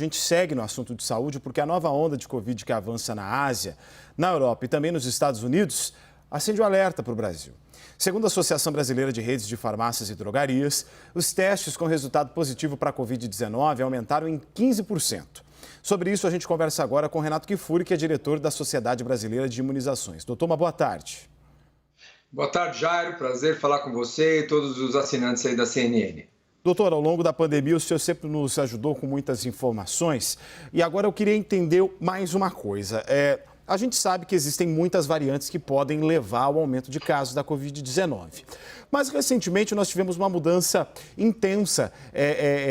A gente segue no assunto de saúde porque a nova onda de Covid que avança na Ásia, na Europa e também nos Estados Unidos acende o alerta para o Brasil. Segundo a Associação Brasileira de Redes de Farmácias e Drogarias, os testes com resultado positivo para a Covid-19 aumentaram em 15%. Sobre isso, a gente conversa agora com Renato Kfouri, que é diretor da Sociedade Brasileira de Imunizações. Doutor, uma boa tarde. Boa tarde, Jairo. Prazer falar com você e todos os assinantes aí da CNN. Doutor, ao longo da pandemia, o senhor sempre nos ajudou com muitas informações. E agora eu queria entender mais uma coisa. A gente sabe que existem muitas variantes que podem levar ao aumento de casos da Covid-19. Mas, recentemente, nós tivemos uma mudança intensa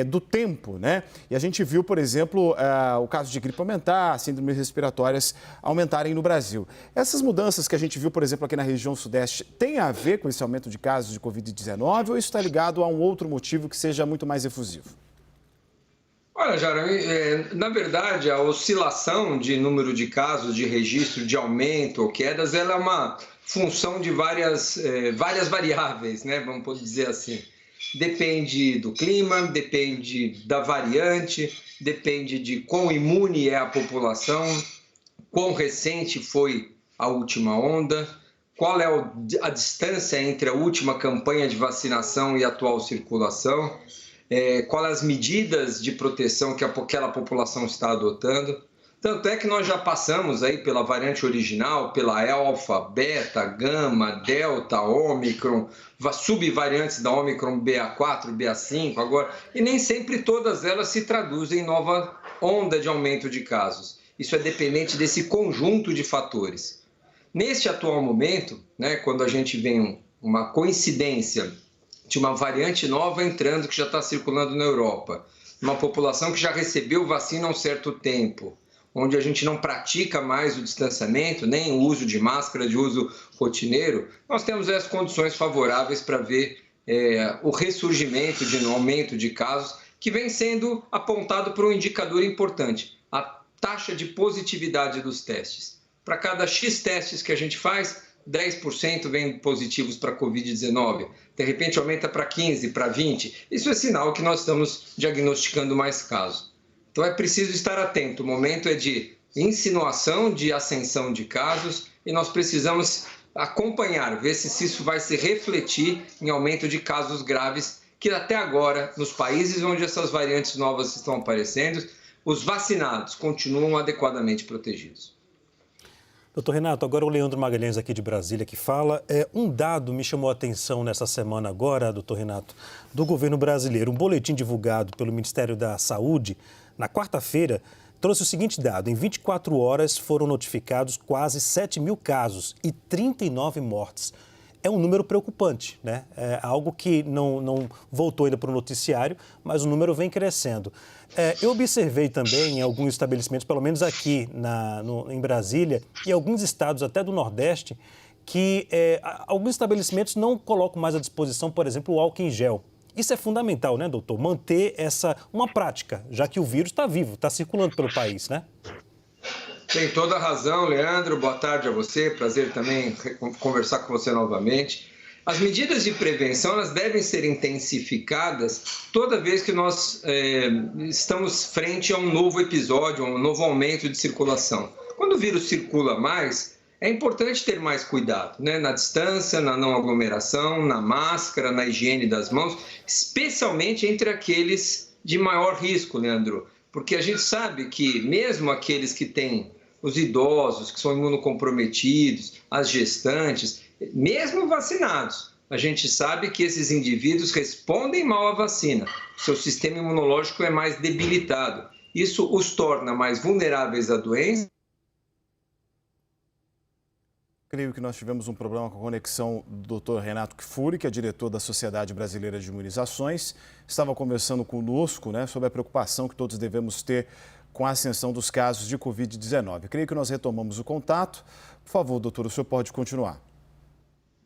do tempo, né? E a gente viu, por exemplo, o caso de gripe aumentar, síndromes respiratórias aumentarem no Brasil. Essas mudanças que a gente viu, por exemplo, aqui na região sudeste, tem a ver com esse aumento de casos de Covid-19 ou isso está ligado a um outro motivo que seja muito mais efusivo? Olha, Jairo, na verdade, a oscilação de número de casos, de registro, de aumento ou quedas, ela é uma função de várias variáveis, né? Vamos poder dizer assim. Depende do clima, depende da variante, depende de quão imune é a população, quão recente foi a última onda, qual é a distância entre a última campanha de vacinação e a atual circulação. Quais as medidas de proteção que aquela população está adotando. Tanto é que nós já passamos aí pela variante original, pela alfa, beta, gama, delta, ômicron, subvariantes da ômicron BA4, BA5 agora, e nem sempre todas elas se traduzem em nova onda de aumento de casos. Isso é dependente desse conjunto de fatores. Neste atual momento, né, quando a gente vê uma coincidência de uma variante nova entrando que já está circulando na Europa, uma população que já recebeu vacina há um certo tempo, onde a gente não pratica mais o distanciamento, nem o uso de máscara de uso rotineiro, nós temos as condições favoráveis para ver o ressurgimento de um aumento de casos que vem sendo apontado por um indicador importante, a taxa de positividade dos testes. Para cada X testes que a gente faz, 10% vêm positivos para a Covid-19, de repente aumenta para 15%, para 20%. Isso é sinal que nós estamos diagnosticando mais casos. Então é preciso estar atento, o momento é de insinuação de ascensão de casos e nós precisamos acompanhar, ver se isso vai se refletir em aumento de casos graves, que até agora, nos países onde essas variantes novas estão aparecendo, os vacinados continuam adequadamente protegidos. Doutor Renato, agora o Leandro Magalhães aqui de Brasília que fala. Um dado me chamou a atenção nessa semana agora, doutor Renato, do governo brasileiro. Um boletim divulgado pelo Ministério da Saúde, na quarta-feira, trouxe o seguinte dado. Em 24 horas foram notificados quase 7 mil casos e 39 mortes. É um número preocupante, né? É algo que não voltou ainda para o noticiário, mas o número vem crescendo. Eu observei também em alguns estabelecimentos, pelo menos aqui em Brasília e alguns estados até do Nordeste, que alguns estabelecimentos não colocam mais à disposição, por exemplo, o álcool em gel. Isso é fundamental, né, doutor? Manter uma prática, já que o vírus está vivo, está circulando pelo país, né? Tem toda a razão, Leandro. Boa tarde a você. Prazer também conversar com você novamente. As medidas de prevenção elas devem ser intensificadas toda vez que nós estamos frente a um novo episódio, a um novo aumento de circulação. Quando o vírus circula mais, é importante ter mais cuidado, né? Na distância, na não aglomeração, na máscara, na higiene das mãos, especialmente entre aqueles de maior risco, Leandro. Porque a gente sabe que mesmo aqueles que têm os idosos, que são imunocomprometidos, as gestantes, mesmo vacinados, a gente sabe que esses indivíduos respondem mal à vacina. O seu sistema imunológico é mais debilitado. Isso os torna mais vulneráveis à doença. Creio que nós tivemos um problema com a conexão do Dr. Renato Kfouri, que é diretor da Sociedade Brasileira de Imunizações. Estava conversando conosco, né, sobre a preocupação que todos devemos ter com a ascensão dos casos de Covid-19. Creio que nós retomamos o contato. Por favor, doutor, o senhor pode continuar.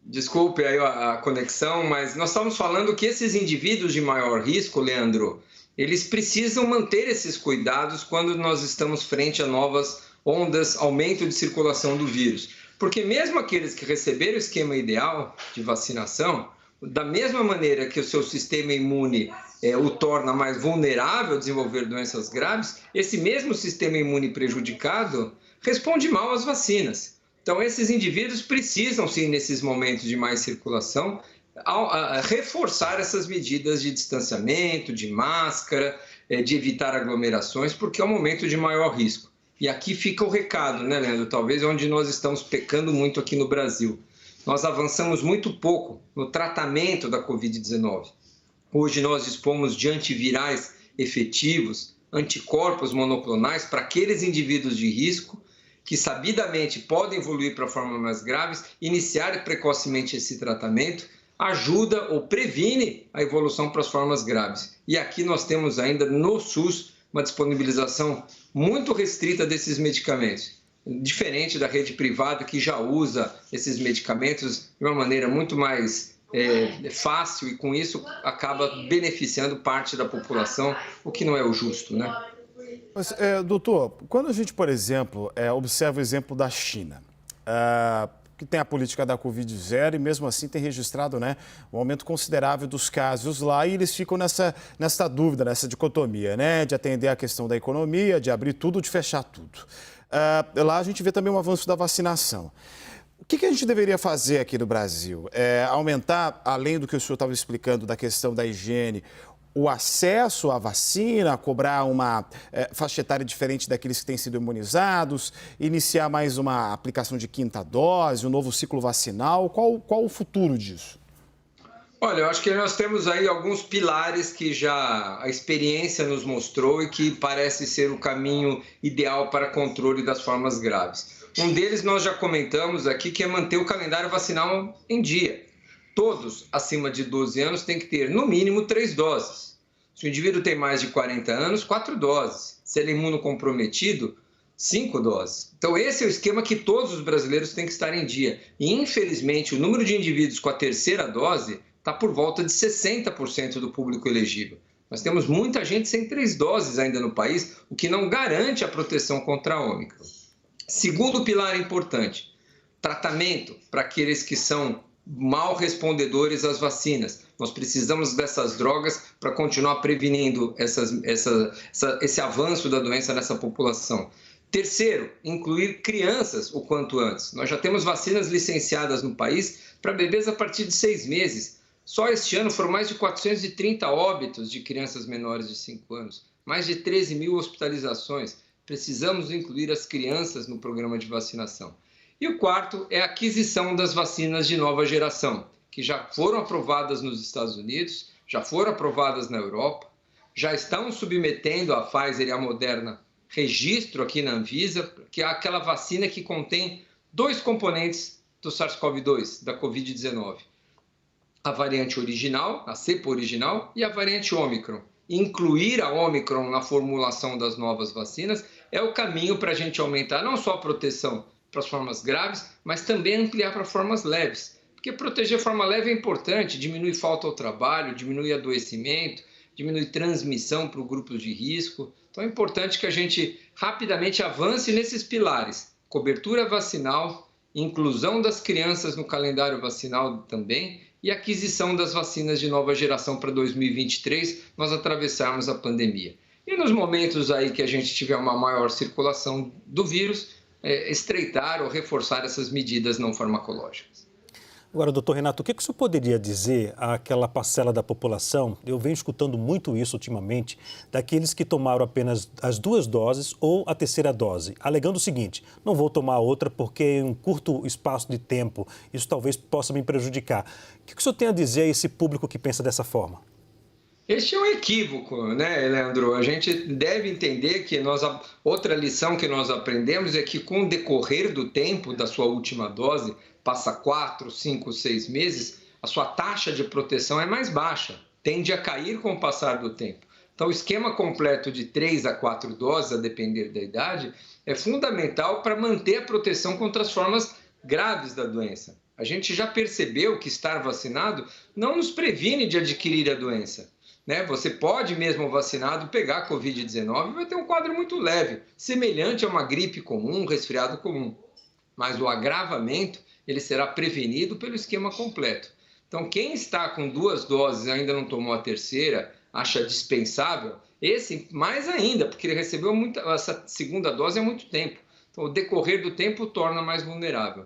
Desculpe aí a conexão, mas nós estamos falando que esses indivíduos de maior risco, Leandro, eles precisam manter esses cuidados quando nós estamos frente a novas ondas, aumento de circulação do vírus. Porque mesmo aqueles que receberam o esquema ideal de vacinação, da mesma maneira que o seu sistema imune o torna mais vulnerável a desenvolver doenças graves, esse mesmo sistema imune prejudicado responde mal às vacinas. Então, esses indivíduos precisam, sim, nesses momentos de mais circulação, reforçar essas medidas de distanciamento, de máscara, de evitar aglomerações, porque é um momento de maior risco. E aqui fica o recado, né, Leandro? Talvez onde nós estamos pecando muito aqui no Brasil. Nós avançamos muito pouco no tratamento da Covid-19. Hoje nós dispomos de antivirais efetivos, anticorpos monoclonais para aqueles indivíduos de risco que sabidamente podem evoluir para formas mais graves, iniciar precocemente esse tratamento, ajuda ou previne a evolução para as formas graves. E aqui nós temos ainda no SUS uma disponibilização muito restrita desses medicamentos, diferente da rede privada que já usa esses medicamentos de uma maneira muito mais fácil e com isso acaba beneficiando parte da população, o que não é o justo, né? Mas, doutor, quando a gente, por exemplo, observa o exemplo da China, que tem a política da Covid-0 e mesmo assim tem registrado, né, um aumento considerável dos casos lá e eles ficam nessa dúvida, nessa dicotomia, né, de atender a questão da economia, de abrir tudo, de fechar tudo. Lá a gente vê também um avanço da vacinação. O que a gente deveria fazer aqui no Brasil? Aumentar, além do que o senhor estava explicando da questão da higiene, o acesso à vacina, cobrar uma faixa etária diferente daqueles que têm sido imunizados, iniciar mais uma aplicação de 5ª dose, um novo ciclo vacinal? Qual o futuro disso? Olha, eu acho que nós temos aí alguns pilares que já a experiência nos mostrou e que parece ser o caminho ideal para controle das formas graves. Um deles nós já comentamos aqui, que é manter o calendário vacinal em dia. Todos acima de 12 anos têm que ter, no mínimo, 3 doses. Se o indivíduo tem mais de 40 anos, 4 doses. Se ele é imunocomprometido, 5 doses. Então, esse é o esquema que todos os brasileiros têm que estar em dia. E, infelizmente, o número de indivíduos com a 3ª dose está por volta de 60% do público elegível. Nós temos muita gente sem 3 doses ainda no país, o que não garante a proteção contra a Ômicron. Segundo pilar importante, tratamento para aqueles que são mal respondedores às vacinas. Nós precisamos dessas drogas para continuar prevenindo esse avanço da doença nessa população. Terceiro, incluir crianças o quanto antes. Nós já temos vacinas licenciadas no país para bebês a partir de 6 meses. Só este ano foram mais de 430 óbitos de crianças menores de 5 anos, mais de 13 mil hospitalizações. Precisamos incluir as crianças no programa de vacinação. E o quarto é a aquisição das vacinas de nova geração, que já foram aprovadas nos Estados Unidos, já foram aprovadas na Europa, já estão submetendo a Pfizer e a Moderna registro aqui na Anvisa, que é aquela vacina que contém 2 componentes do SARS-CoV-2, da Covid-19. A variante original, a cepa original, e a variante Ômicron. Incluir a Ômicron na formulação das novas vacinas é o caminho para a gente aumentar não só a proteção para as formas graves, mas também ampliar para formas leves. Porque proteger a forma leve é importante, diminui falta ao trabalho, diminui adoecimento, diminui transmissão para os grupos de risco. Então é importante que a gente rapidamente avance nesses pilares. Cobertura vacinal, inclusão das crianças no calendário vacinal também e aquisição das vacinas de nova geração para 2023, nós atravessarmos a pandemia. E nos momentos aí que a gente tiver uma maior circulação do vírus, estreitar ou reforçar essas medidas não farmacológicas. Agora, doutor Renato, o que o senhor poderia dizer àquela parcela da população, eu venho escutando muito isso ultimamente, daqueles que tomaram apenas as 2 doses ou a 3ª dose, alegando o seguinte: não vou tomar outra porque em um curto espaço de tempo isso talvez possa me prejudicar. O que o senhor tem a dizer a esse público que pensa dessa forma? Este é um equívoco, né, Leandro? A gente deve entender que outra lição que nós aprendemos é que com o decorrer do tempo da sua última dose, passa 4, 5, 6 meses, a sua taxa de proteção é mais baixa, tende a cair com o passar do tempo. Então, o esquema completo de 3 a 4 doses, a depender da idade, é fundamental para manter a proteção contra as formas graves da doença. A gente já percebeu que estar vacinado não nos previne de adquirir a doença. Você pode, mesmo vacinado, pegar a Covid-19 e vai ter um quadro muito leve, semelhante a uma gripe comum, um resfriado comum. Mas o agravamento ele será prevenido pelo esquema completo. Então, quem está com 2 doses e ainda não tomou a 3ª, acha dispensável, esse mais ainda, porque ele recebeu essa segunda dose há muito tempo. Então, o decorrer do tempo torna mais vulnerável.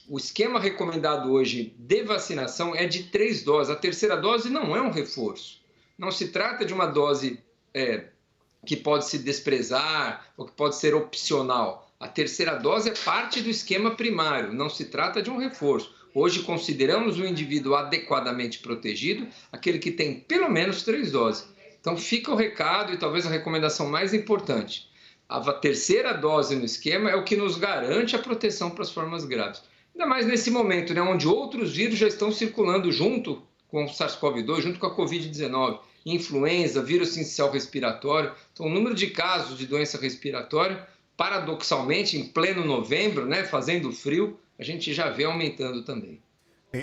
O esquema recomendado hoje de vacinação é de 3 doses. A terceira dose não é um reforço. Não se trata de uma dose que pode se desprezar ou que pode ser opcional. A terceira dose é parte do esquema primário, não se trata de um reforço. Hoje consideramos o indivíduo adequadamente protegido, aquele que tem pelo menos 3 doses. Então fica o recado e talvez a recomendação mais importante. A terceira dose no esquema é o que nos garante a proteção para as formas graves. Ainda mais nesse momento, né, onde outros vírus já estão circulando junto com o SARS-CoV-2, junto com a Covid-19. Influenza, vírus sincicial respiratório. Então o número de casos de doença respiratória, paradoxalmente, em pleno novembro, né, fazendo frio, a gente já vê aumentando também.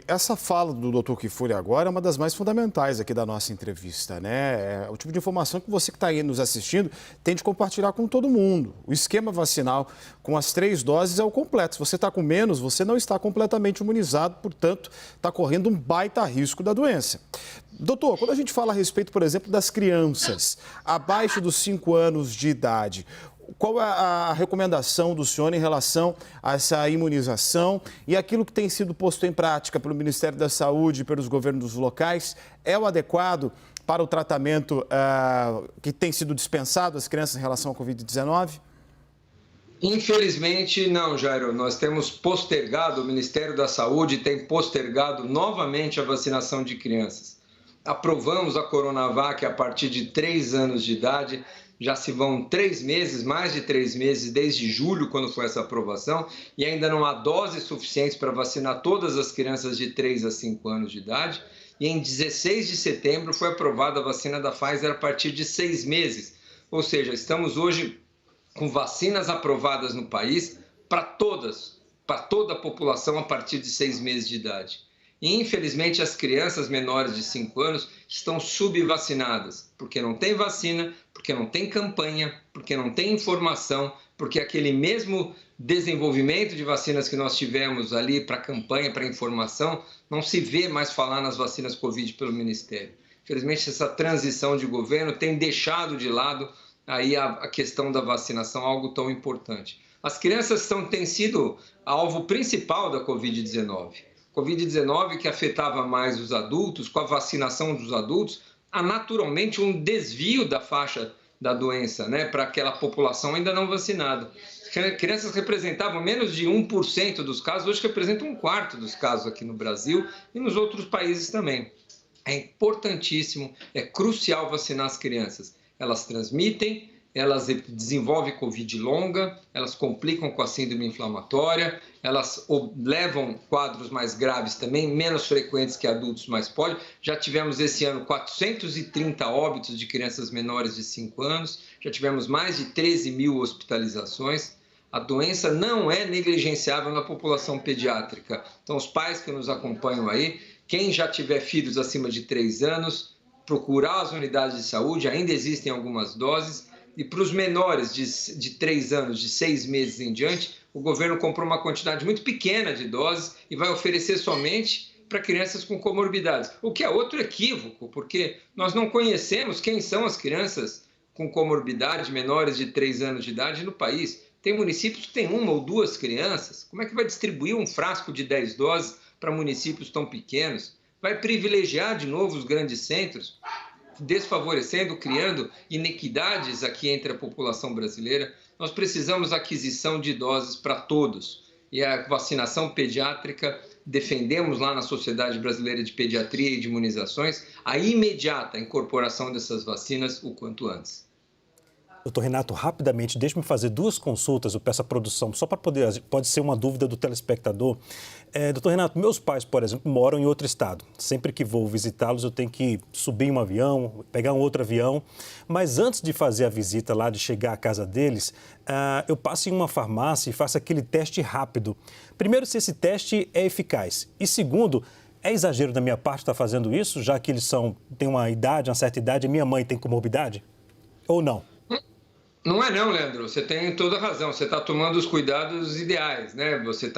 Essa fala do Dr. Kifuri agora é uma das mais fundamentais aqui da nossa entrevista, né? É o tipo de informação que você que está aí nos assistindo tem de compartilhar com todo mundo. O esquema vacinal com as 3 doses é o completo. Se você está com menos, você não está completamente imunizado, portanto, está correndo um baita risco da doença. Doutor, quando a gente fala a respeito, por exemplo, das crianças abaixo dos 5 anos de idade, qual é a recomendação do senhor em relação a essa imunização e aquilo que tem sido posto em prática pelo Ministério da Saúde e pelos governos locais? É o adequado para o tratamento que tem sido dispensado às crianças em relação à Covid-19? Infelizmente, não, Jairo. Nós temos postergado, o Ministério da Saúde tem postergado novamente a vacinação de crianças. Aprovamos a Coronavac a partir de 3 anos de idade. Já se vão 3 meses, mais de 3 meses, desde julho, quando foi essa aprovação, e ainda não há doses suficientes para vacinar todas as crianças de 3 a 5 anos de idade. E em 16 de setembro foi aprovada a vacina da Pfizer a partir de 6 meses. Ou seja, estamos hoje com vacinas aprovadas no país para toda a população a partir de 6 meses de idade. E, infelizmente, as crianças menores de 5 anos estão subvacinadas, porque não tem vacina, porque não tem campanha, porque não tem informação, porque aquele mesmo desenvolvimento de vacinas que nós tivemos ali para campanha, para informação, não se vê mais falar nas vacinas Covid pelo Ministério. Infelizmente, essa transição de governo tem deixado de lado aí a questão da vacinação, algo tão importante. As crianças têm sido alvo principal da Covid-19. Covid-19 que afetava mais os adultos, com a vacinação dos adultos, há naturalmente um desvio da faixa da doença, né, para aquela população ainda não vacinada. Crianças representavam menos de 1% dos casos, hoje representam 1/4 dos casos aqui no Brasil e nos outros países também. É importantíssimo, é crucial vacinar as crianças. Elas transmitem, elas desenvolvem Covid longa, elas complicam com a síndrome inflamatória, elas levam quadros mais graves também, menos frequentes que adultos, mas pode. Já tivemos esse ano 430 óbitos de crianças menores de 5 anos, já tivemos mais de 13 mil hospitalizações. A doença não é negligenciável na população pediátrica. Então, os pais que nos acompanham aí, quem já tiver filhos acima de 3 anos, procurar as unidades de saúde, ainda existem algumas doses. E para os menores de 3 anos, de 6 meses em diante, o governo comprou uma quantidade muito pequena de doses e vai oferecer somente para crianças com comorbidades. O que é outro equívoco, porque nós não conhecemos quem são as crianças com comorbidade menores de 3 anos de idade no país. Tem municípios que têm 1 ou 2 crianças. Como é que vai distribuir um frasco de 10 doses para municípios tão pequenos? Vai privilegiar de novo os grandes centros, desfavorecendo, criando inequidades aqui entre a população brasileira. Nós precisamos aquisição de doses para todos. E a vacinação pediátrica, defendemos lá na Sociedade Brasileira de Pediatria e de Imunizações a imediata incorporação dessas vacinas o quanto antes. Doutor Renato, rapidamente, deixe-me fazer 2 consultas, eu peço à produção, só para poder, pode ser uma dúvida do telespectador. Doutor Renato, meus pais, por exemplo, moram em outro estado. Sempre que vou visitá-los, eu tenho que subir em um avião, pegar um outro avião. Mas antes de fazer a visita lá, de chegar à casa deles, eu passo em uma farmácia e faço aquele teste rápido. Primeiro, se esse teste é eficaz. E segundo, é exagero da minha parte estar fazendo isso, já que eles têm uma certa idade, e minha mãe tem comorbidade? Ou não? Não é não, Leandro, você tem toda a razão, você está tomando os cuidados ideais, né? Você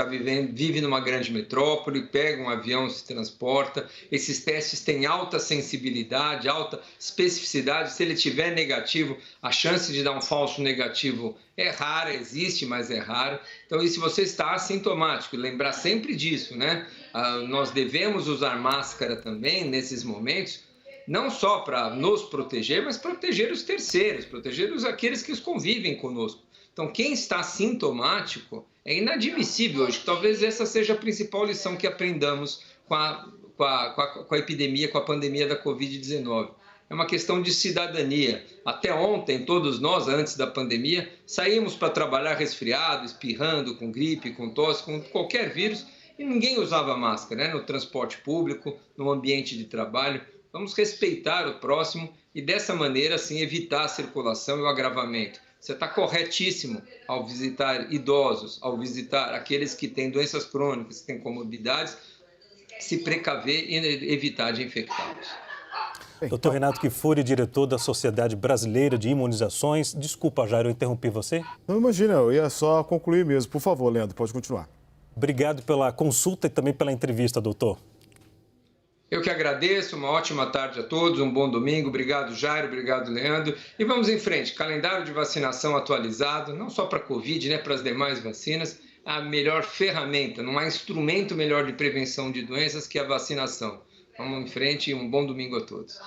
vive numa grande metrópole, pega um avião, se transporta, esses testes têm alta sensibilidade, alta especificidade, se ele tiver negativo, a chance de dar um falso negativo é rara, existe, mas é rara. Então, e se você está assintomático, lembrar sempre disso, né? Nós devemos usar máscara também nesses momentos, não só para nos proteger, mas proteger os terceiros, proteger aqueles que os convivem conosco. Então, quem está sintomático é inadmissível hoje. Talvez essa seja a principal lição que aprendamos com a epidemia, com a pandemia da Covid-19. É uma questão de cidadania. Até ontem, todos nós, antes da pandemia, saímos para trabalhar resfriado, espirrando, com gripe, com tosse, com qualquer vírus, e ninguém usava máscara, né? No transporte público, no ambiente de trabalho. Vamos respeitar o próximo e, dessa maneira, assim, evitar a circulação e o agravamento. Você está corretíssimo ao visitar idosos, ao visitar aqueles que têm doenças crônicas, que têm comorbidades, se precaver e evitar de infectá-los. Doutor Renato Kfouri, diretor da Sociedade Brasileira de Imunizações. Desculpa, Jairo, eu interrompi você? Não, imagina, eu ia só concluir mesmo. Por favor, Leandro, pode continuar. Obrigado pela consulta e também pela entrevista, doutor. Eu que agradeço, uma ótima tarde a todos, um bom domingo. Obrigado, Jairo, obrigado, Leandro. E vamos em frente, calendário de vacinação atualizado, não só para a Covid, né, para as demais vacinas, a melhor ferramenta, não há instrumento melhor de prevenção de doenças que a vacinação. Vamos em frente e um bom domingo a todos.